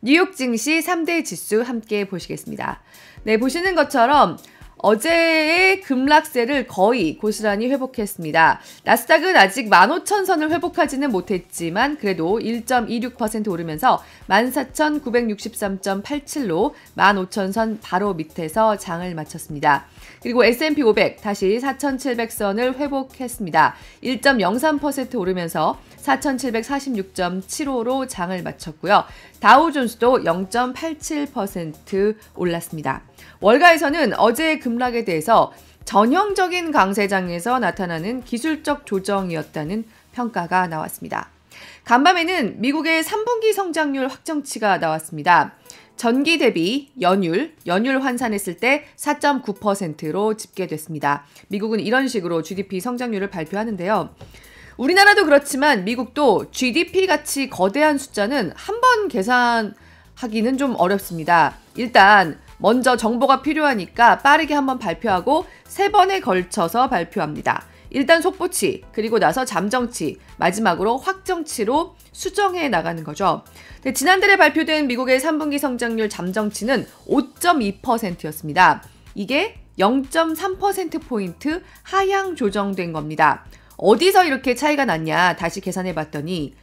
뉴욕 증시 3대 지수 함께 보시겠습니다. 네, 보시는 것처럼 어제의 급락세를 거의 고스란히 회복했습니다. 나스닥은 아직 15,000선을 회복하지는 못했지만 그래도 1.26% 오르면서 14,963.87로 15,000선 바로 밑에서 장을 마쳤습니다. 그리고 S&P 500 다시 4,700선을 회복했습니다. 1.03% 오르면서 4,746.75로 장을 마쳤고요. 다우존스도 0.87% 올랐습니다. 월가에서는 어제의 급락에 대해서 전형적인 강세장에서 나타나는 기술적 조정이었다는 평가가 나왔습니다. 간밤에는 미국의 3분기 성장률 확정치가 나왔습니다. 전기 대비 연율 환산했을 때 4.9%로 집계됐습니다. 미국은 이런 식으로 GDP 성장률을 발표하는데요. 우리나라도 그렇지만 미국도 GDP같이 거대한 숫자는 한 번 계산하기는 좀 어렵습니다. 일단 먼저 정보가 필요하니까 빠르게 한번 발표하고 3번에 걸쳐서 발표합니다. 일단 속보치, 그리고 나서 잠정치, 마지막으로 확정치로 수정해 나가는 거죠. 근데 지난달에 발표된 미국의 3분기 성장률 잠정치는 5.2%였습니다. 이게 0.3%포인트 하향 조정된 겁니다. 어디서 이렇게 차이가 났냐 다시 계산해 봤더니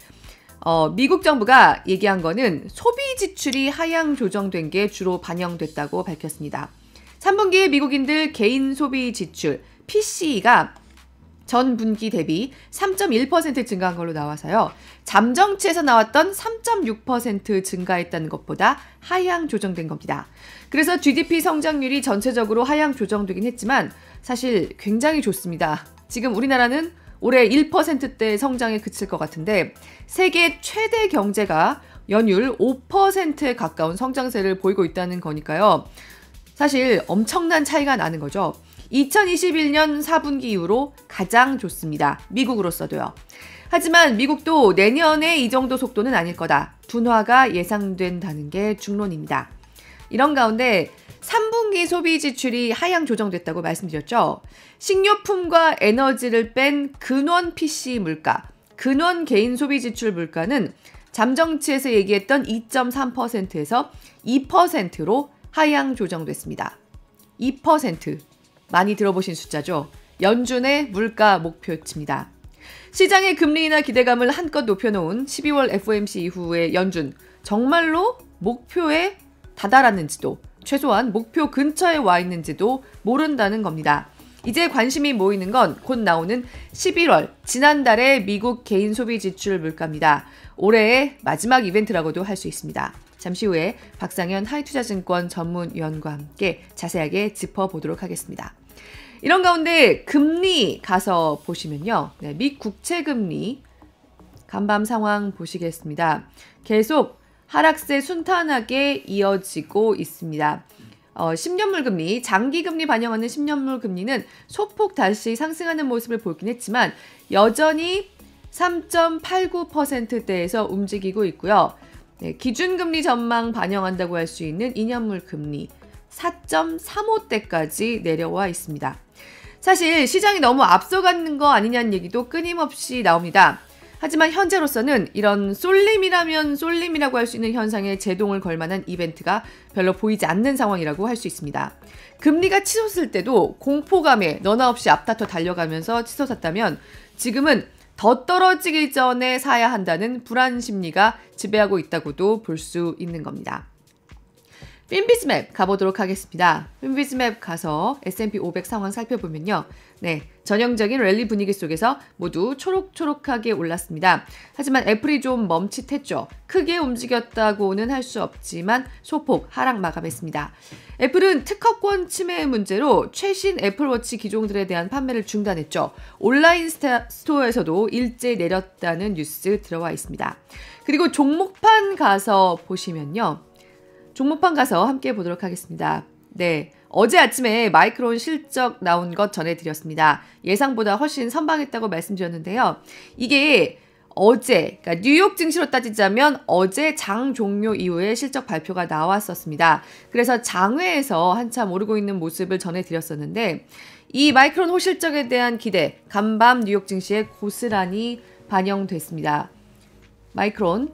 미국 정부가 얘기한 거는 소비 지출이 하향 조정된 게 주로 반영됐다고 밝혔습니다. 3분기에 미국인들 개인 소비 지출 PCE가 전 분기 대비 3.1% 증가한 걸로 나와서요. 잠정치에서 나왔던 3.6% 증가했다는 것보다 하향 조정된 겁니다. 그래서 GDP 성장률이 전체적으로 하향 조정되긴 했지만 사실 굉장히 좋습니다. 지금 우리나라는 올해 1%대 성장에 그칠 것 같은데 세계 최대 경제가 연율 5%에 가까운 성장세를 보이고 있다는 거니까요. 사실 엄청난 차이가 나는 거죠. 2021년 4분기 이후로 가장 좋습니다. 미국으로서도요. 하지만 미국도 내년에 이 정도 속도는 아닐 거다. 둔화가 예상된다는 게 중론입니다. 이런 가운데 3분기 소비 지출이 하향 조정됐다고 말씀드렸죠. 식료품과 에너지를 뺀 근원 PC 물가, 근원 개인 소비 지출 물가는 잠정치에서 얘기했던 2.3%에서 2%로 하향 조정됐습니다. 2%. 많이 들어보신 숫자죠. 연준의 물가 목표치입니다. 시장의 금리 인하 기대감을 한껏 높여놓은 12월 FOMC 이후의 연준, 정말로 목표에 다다랐는지도 최소한 목표 근처에 와 있는지도 모른다는 겁니다. 이제 관심이 모이는 건 곧 나오는 11월, 지난달의 미국 개인 소비 지출 물가입니다. 올해의 마지막 이벤트라고도 할 수 있습니다. 잠시 후에 박상현 하이투자증권 전문위원과 함께 자세하게 짚어보도록 하겠습니다. 이런 가운데 금리 가서 보시면요. 네, 미 국채금리 간밤 상황 보시겠습니다. 계속 하락세 순탄하게 이어지고 있습니다. 10년물 금리, 장기금리 반영하는 10년물 금리는 소폭 다시 상승하는 모습을 보이긴 했지만 여전히 3.89%대에서 움직이고 있고요. 네, 기준금리 전망 반영한다고 할 수 있는 2년물 금리 4.35대까지 내려와 있습니다. 사실 시장이 너무 앞서가는 거 아니냐는 얘기도 끊임없이 나옵니다. 하지만 현재로서는 이런 쏠림이라면 쏠림이라고 할 수 있는 현상에 제동을 걸 만한 이벤트가 별로 보이지 않는 상황이라고 할 수 있습니다. 금리가 치솟을 때도 공포감에 너나 없이 앞다퉈 달려가면서 치솟았다면 지금은 더 떨어지기 전에 사야 한다는 불안 심리가 지배하고 있다고도 볼 수 있는 겁니다. 핀비즈맵 가보도록 하겠습니다. 핀비즈맵 가서 S&P 500 상황 살펴보면요. 네, 전형적인 랠리 분위기 속에서 모두 초록초록하게 올랐습니다. 하지만 애플이 좀 멈칫했죠. 크게 움직였다고는 할 수 없지만 소폭 하락 마감했습니다. 애플은 특허권 침해 문제로 최신 애플워치 기종들에 대한 판매를 중단했죠. 온라인 스토어에서도 일제 내렸다는 뉴스 들어와 있습니다. 그리고 종목판 가서 보시면요. 종목판 가서 함께 보도록 하겠습니다. 네, 어제 아침에 마이크론 실적 나온 것 전해드렸습니다. 예상보다 훨씬 선방했다고 말씀드렸는데요. 이게 어제, 그러니까 뉴욕 증시로 따지자면 어제 장 종료 이후에 실적 발표가 나왔었습니다. 그래서 장외에서 한참 오르고 있는 모습을 전해드렸었는데 이 마이크론 호실적에 대한 기대, 간밤 뉴욕 증시에 고스란히 반영됐습니다. 마이크론,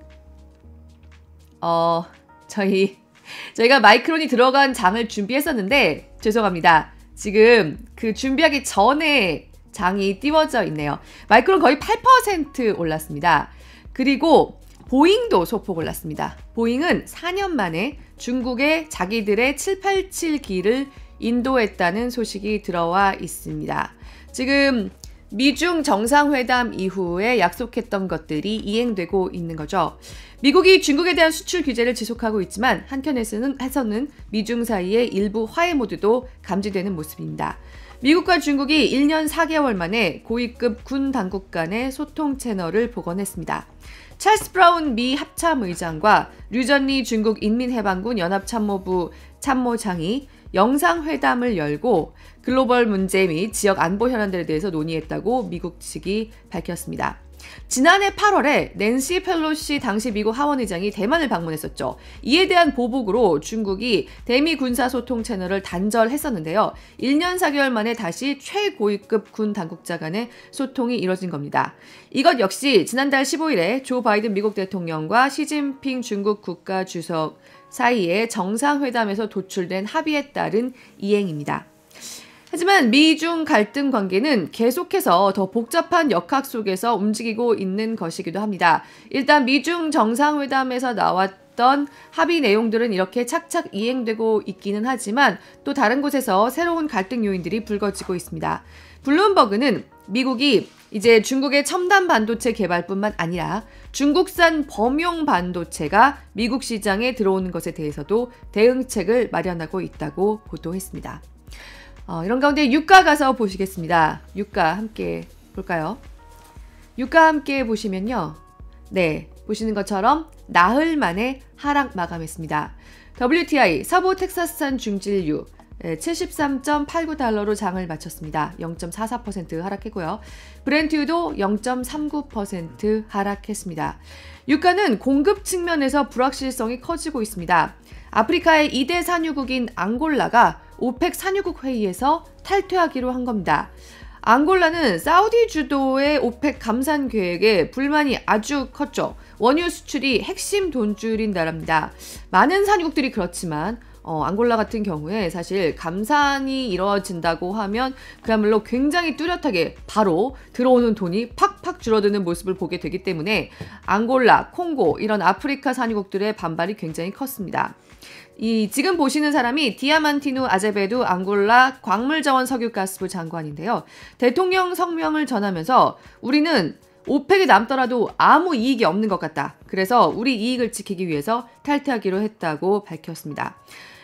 저희가 마이크론이 들어간 장을 준비했었는데 죄송합니다. 지금 그 준비하기 전에 장이 띄워져 있네요. 마이크론 거의 8% 올랐습니다. 그리고 보잉도 소폭 올랐습니다. 보잉은 4년 만에 중국에 자기들의 787기를 인도했다는 소식이 들어와 있습니다. 지금 미중 정상회담 이후에 약속했던 것들이 이행되고 있는 거죠. 미국이 중국에 대한 수출 규제를 지속하고 있지만 한편에서는 미중 사이의 일부 화해 모드도 감지되는 모습입니다. 미국과 중국이 1년 4개월 만에 고위급 군 당국 간의 소통 채널을 복원했습니다. 찰스 브라운 미 합참의장과 류전리 중국 인민해방군 연합참모부 참모장이 영상회담을 열고 글로벌 문제 및 지역 안보 현안들에 대해서 논의했다고 미국 측이 밝혔습니다. 지난해 8월에 낸시 펠로시 당시 미국 하원의장이 대만을 방문했었죠. 이에 대한 보복으로 중국이 대미 군사소통 채널을 단절했었는데요. 1년 4개월 만에 다시 최고위급 군 당국자 간의 소통이 이뤄진 겁니다. 이것 역시 지난달 15일에 조 바이든 미국 대통령과 시진핑 중국 국가주석 사이에 정상회담에서 도출된 합의에 따른 이행입니다. 하지만 미중 갈등 관계는 계속해서 더 복잡한 역학 속에서 움직이고 있는 것이기도 합니다. 일단 미중 정상회담에서 나왔던 합의 내용들은 이렇게 착착 이행되고 있기는 하지만 또 다른 곳에서 새로운 갈등 요인들이 불거지고 있습니다. 블룸버그는 미국이 이제 중국의 첨단 반도체 개발뿐만 아니라 중국산 범용 반도체가 미국 시장에 들어오는 것에 대해서도 대응책을 마련하고 있다고 보도했습니다. 이런 가운데 유가 가서 보시겠습니다. 유가 함께 볼까요? 유가 함께 보시면요. 네, 보시는 것처럼 나흘 만에 하락 마감했습니다. WTI 서부 텍사스산 중진유 73.89달러로 장을 마쳤습니다. 0.44% 하락했고요. 브렌트유도 0.39% 하락했습니다. 유가는 공급 측면에서 불확실성이 커지고 있습니다. 아프리카의 2대 산유국인 앙골라가 오펙 산유국 회의에서 탈퇴하기로 한 겁니다. 앙골라는 사우디 주도의 오펙 감산 계획에 불만이 아주 컸죠. 원유 수출이 핵심 돈줄인 나라입니다. 많은 산유국들이 그렇지만 앙골라 같은 경우에 사실 감산이 이루어진다고 하면 그야말로 굉장히 뚜렷하게 바로 들어오는 돈이 팍팍 줄어드는 모습을 보게 되기 때문에 앙골라, 콩고 이런 아프리카 산유국들의 반발이 굉장히 컸습니다. 지금 보시는 사람이 디아만티누 아제베두 앙골라 광물자원 석유가스부 장관인데요. 대통령 성명을 전하면서 우리는 오펙에 남더라도 아무 이익이 없는 것 같다. 그래서 우리 이익을 지키기 위해서 탈퇴하기로 했다고 밝혔습니다.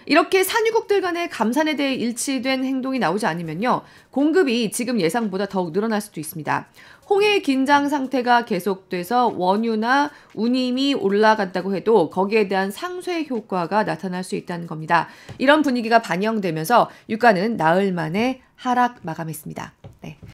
이렇게 산유국들 간의 감산에 대해 일치된 행동이 나오지 않으면요. 공급이 지금 예상보다 더욱 늘어날 수도 있습니다. 홍해 긴장 상태가 계속돼서 원유나 운임이 올라간다고 해도 거기에 대한 상쇄 효과가 나타날 수 있다는 겁니다. 이런 분위기가 반영되면서 유가는 나흘 만에 하락 마감했습니다.